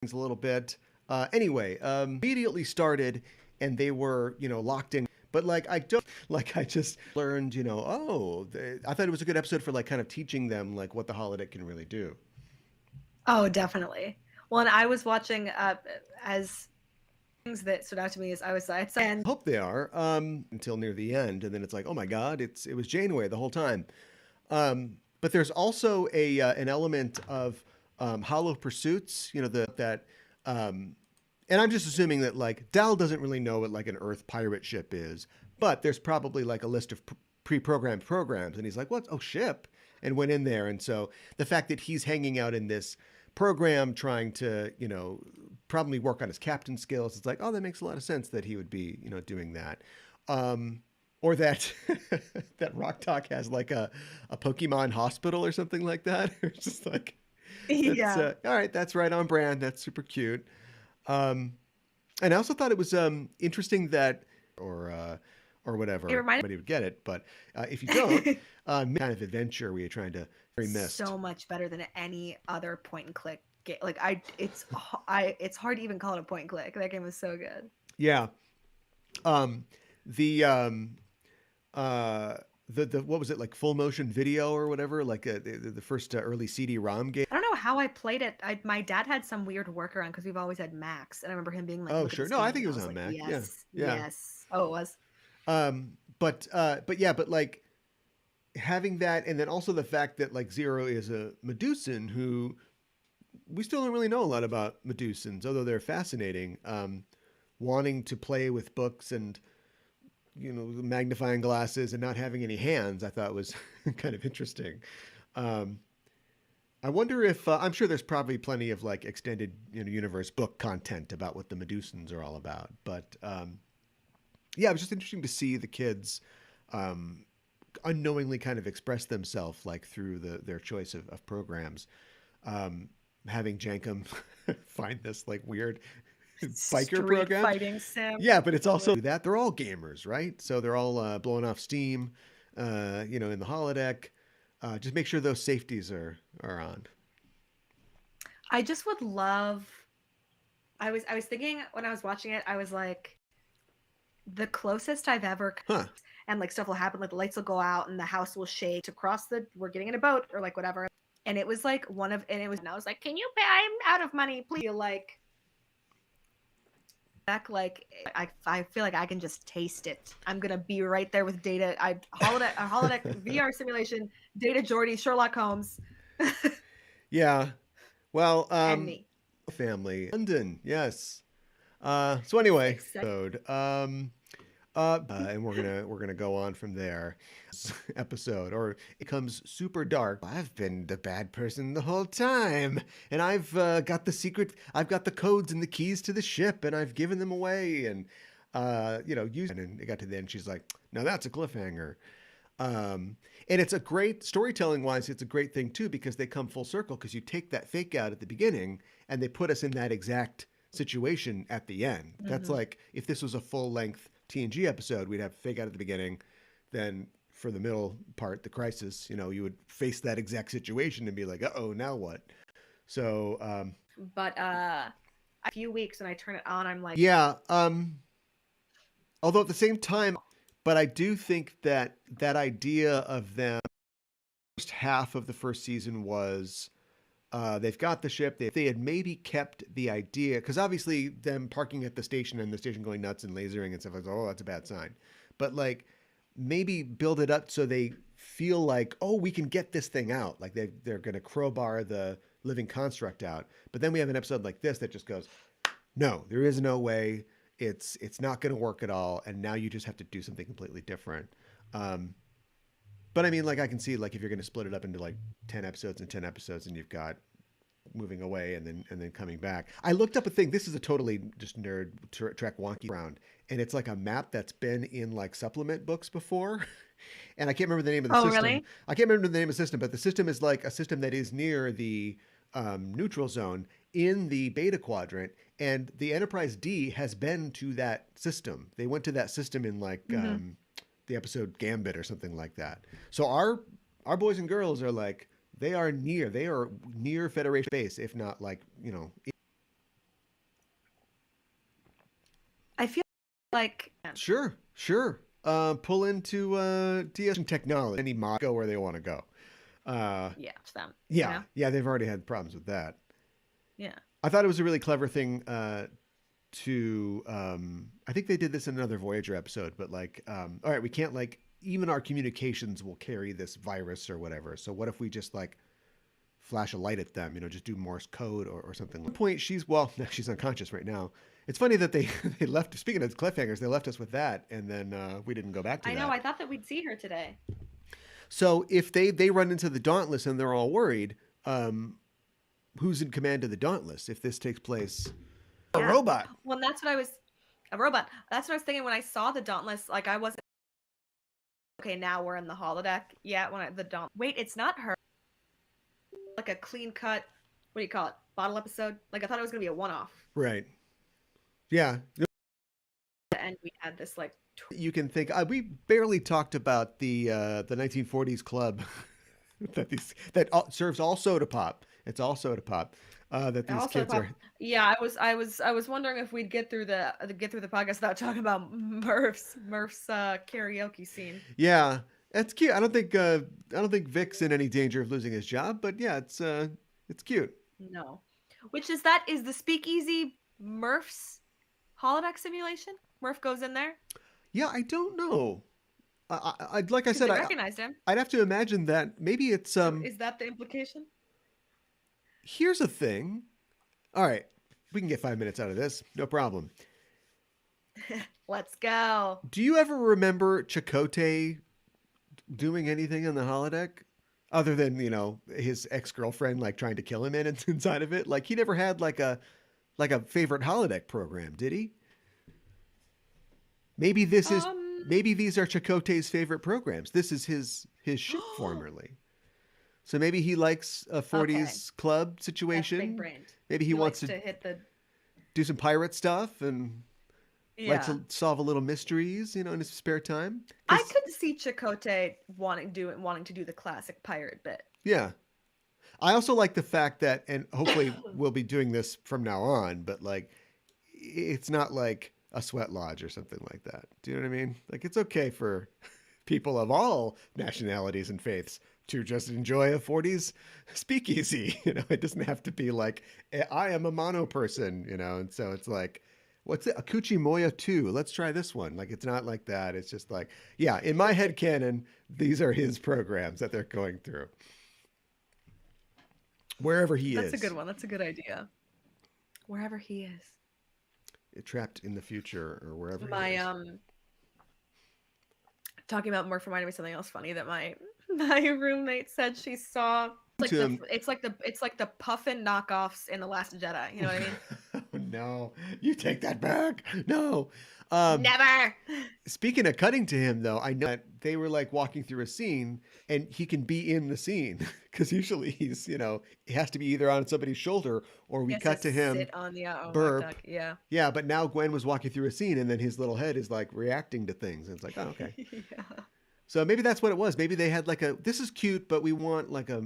a little bit. Anyway, immediately started and they were, locked in. But like I don't like I just learned, I thought it was a good episode for like kind of teaching them like what the holodeck can really do. Oh, definitely. Well, and I was watching as things that stood out to me is I was and Hope they are until near the end, and then it's like, oh my God, it was Janeway the whole time. But there's also a an element of hollow pursuits, that and I'm just assuming that like Dal doesn't really know what like an Earth pirate ship is, but there's probably like a list of pre-programmed programs, and he's like, "What? Oh, ship!" and went in there, and so the fact that he's hanging out in this program trying to, probably work on his captain skills, it's like, oh, that makes a lot of sense that he would be, doing that. Or that that Rock Talk has like a Pokemon hospital or something like that. It's just like that's yeah, all right. That's right on brand. That's super cute. Um, and I also thought it was interesting that or it whatever, reminded everybody would get it. But if you don't, kind of adventure where you're trying to very missed. so much better than any other point and click game. Like it's hard to even call it a point and click. That game was so good. Yeah. Um, the uh the what was it, like full motion video or whatever, like the first early CD-ROM game. I don't know how I played it. My dad had some weird workaround because we've always had Macs, and I remember him being like, Oh "Look at sure, this no, I game," think it and I was was on like, Mac. Yeah, "Yes, yeah. yes." Oh, it was. But yeah, but like having that, and then also the fact that like Zero is a Medusan who we still don't really know a lot about Medusans, although they're fascinating. Wanting to play with books and magnifying glasses and not having any hands, I thought was kind of interesting. Um, I wonder if I'm sure there's probably plenty of like extended universe book content about what the Medusans are all about, but yeah, it was just interesting to see the kids um, unknowingly kind of express themselves like through their choice of programs. Um, Having Jankum find this like weird biker Street program. fighting sim. Yeah, but it's Yeah. also that they're all gamers, right? So they're all blowing off steam, in the holodeck. Just make sure those safeties are on. I just would love. I was thinking when I was watching it, I was like, the closest I've ever Huh. and like stuff will happen, like the lights will go out and the house will shake across the we're getting in a boat or like whatever. And it was like and I was like, can you pay? I'm out of money, please. Like back, like I feel like I can just taste it. I'm gonna be right there with Data. A holodeck VR simulation, Data Geordie, Sherlock Holmes, Yeah. Well, and me. family, London. Yes. So anyway, Except episode. And we're gonna go on from there. Episode, or it becomes super dark. I've been the bad person the whole time, and I've got the secret. I've got the codes and the keys to the ship, and I've given them away. And use. And it got to the end. She's like, "Now that's a cliffhanger." And it's a great storytelling wise. It's a great thing too because they come full circle because you take that fake out at the beginning and they put us in that exact situation at the end. That's mm-hmm. like if this was a full length TNG episode, we'd have fake out at the beginning. Then for the middle part, the crisis, you would face that exact situation and be like, uh oh, now what? So, But a few weeks when I turn it on, I'm like, yeah. Although at the same time, but I do think that that idea of them, first half of the first season was they've got the ship. They had maybe kept the idea because obviously them parking at the station and the station going nuts and lasering and stuff like, oh, that's a bad sign. But like maybe build it up so they feel like, oh, we can get this thing out. Like they're going to crowbar the living construct out. But then we have an episode like this that just goes, no, there is no way. It's not going to work at all. And now you just have to do something completely different. Um, but I mean, like I can see like if you're going to split it up into like 10 episodes and 10 episodes and you've got moving away and then coming back. I looked up a thing. This is a totally just nerd track wonky round, and it's like a map that's been in like supplement books before. And I can't remember the name of the oh system. really? I can't remember the name of the system, but the system is like a system that is near the neutral zone in the beta quadrant, and the Enterprise D has been to that system. They went to that system in like Mm-hmm. the episode Gambit or something like that. So our boys and girls are like they are near Federation base, if not like Like, Sure, sure. Pull into DS technology. Any mod go where they want to go. Uh, yeah, it's them. yeah, yeah. They've already had problems with that. Yeah. I thought it was a really clever thing to. I think they did this in another Voyager episode, but like, all right, we can't like even our communications will carry this virus or whatever. So what if we just like flash a light at them, just do Morse code or something. At one point, she's unconscious right now. It's funny that they they left. Speaking of cliffhangers, they left us with that, and then we didn't go back to I know. that. I thought that we'd see her today. So if they run into the Dauntless and they're all worried, who's in command of the Dauntless if this takes place? A robot. Well, that's what I was. A robot. That's what I was thinking when I saw the Dauntless. Like I wasn't. Okay, now we're in the holodeck. Yeah, the Dauntless. Wait, it's not her. Like a clean cut. What do you call it? Bottle episode. Like I thought it was gonna be a one-off. Right. Yeah. And we had this like. You can think we barely talked about the 1940s club that serves all soda pop. It's all soda pop. That these kids are. Yeah, I was wondering if we'd get through the podcast without talking about Murph's karaoke scene. Yeah, that's cute. I don't think Vic's in any danger of losing his job, but yeah, it's cute. No, is the Speakeasy Murph's holodeck simulation? Murph goes in there. Yeah, I don't know. Like I said, I recognized him. I'd have to imagine that maybe it's Is that the implication? Here's a thing. All right, we can get 5 minutes out of this. No problem. Let's go. Do you ever remember Chakotay doing anything in the holodeck other than, his ex-girlfriend like trying to kill him inside of it? Like he never had like a favorite holodeck program, did he? Maybe these are Chakotay's favorite programs. This is his ship formerly. So maybe he likes a 40s club situation. Maybe he wants to do some pirate stuff and likes to solve a little mysteries, in his spare time. I could see Chakotay wanting to do the classic pirate bit. Yeah. I also like the fact that, and hopefully we'll be doing this from now on, but like, it's not like a sweat lodge or something like that. Do you know what I mean? Like it's okay for people of all nationalities and faiths to just enjoy a 40s speakeasy. It doesn't have to be like, I am a mono person, and so it's like, what's it? Akuchi Moya 2. Let's try this one. Like, it's not like that. It's just like, yeah, in my head canon, these are his programs that they're going through. Wherever he is. That's a good one. That's a good idea. Wherever he is. Trapped in the future or wherever he is. Talking about Murph reminded me of something else funny that my roommate said she saw. It's like the Puffin knockoffs in The Last Jedi. You know what I mean? Oh, no, you take that back. No. Never. Speaking of cutting to him, though, I know that they were like walking through a scene and he can be in the scene because usually he's, he has to be either on somebody's shoulder or we cut to him sit on the burp. Yeah. Yeah, but now Gwen was walking through a scene and then his little head is like reacting to things. And it's like, oh, okay. Yeah. So maybe that's what it was. Maybe they had like this is cute, but we want like a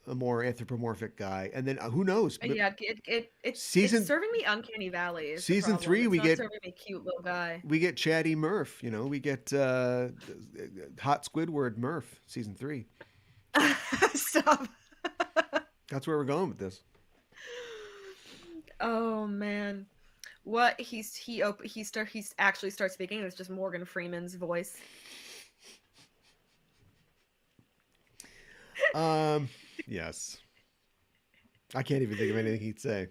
more anthropomorphic guy. And then who knows? Yeah, it's serving me Uncanny Valley. Season 3, we get serving me cute little guy. We get chatty Murph. We get hot Squidward Murph. Season 3. Stop. That's where we're going with this. Oh man, what he actually starts speaking. It's just Morgan Freeman's voice. Yes. I can't even think of anything he'd say.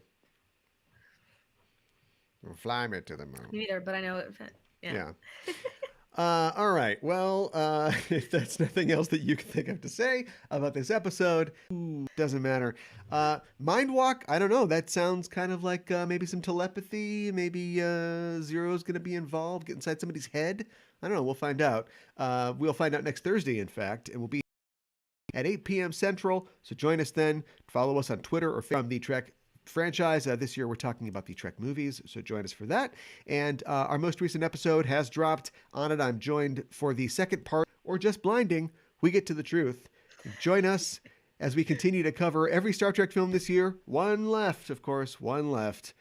Fly me to the moon. Neither, but I know it. Yeah. All right. Well, if that's nothing else that you can think of to say about this episode, doesn't matter. Mind Walk, I don't know. That sounds kind of like maybe some telepathy. Maybe Zero's going to be involved, get inside somebody's head. I don't know. We'll find out. We'll find out next Thursday, in fact, and we'll be at 8 p.m. Central. So join us then. Follow us on Twitter or from the Trek franchise. This year we're talking about the Trek movies, so join us for that. And our most recent episode has dropped. On it, I'm joined for the second part, or just blinding, we get to the truth. Join us as we continue to cover every Star Trek film this year. One left, of course, one left.